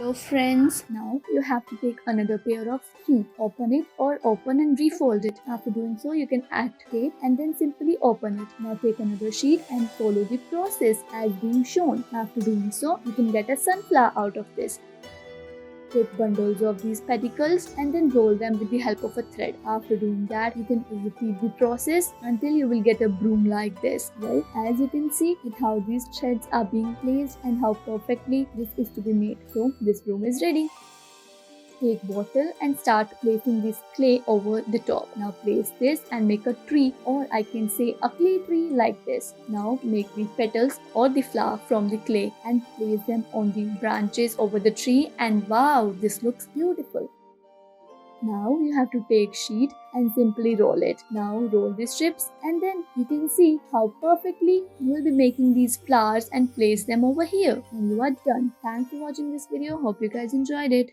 So friends, now you have to take another pair of sheet, open it or open and refold it. After doing so, you can add tape and then simply open it. Now take another sheet and follow the process as being shown. After doing so, you can get a sunflower out of this. Take bundles of these pedicles and then roll them with the help of a thread. After doing that, you can repeat the process until you will get a broom like this. Well, as you can see with how these threads are being placed and how perfectly this is to be made. So this broom is ready. Take bottle and start placing this clay over the top. Now place this and make a tree, or I can say a clay tree like this. Now make the petals or the flower from the clay and place them on the branches over the tree, and wow, this looks beautiful. Now you have to take sheet and simply roll it. Now roll the strips and then you can see how perfectly you will be making these flowers and place them over here. And you are done. Thanks for watching this video. Hope you guys enjoyed it.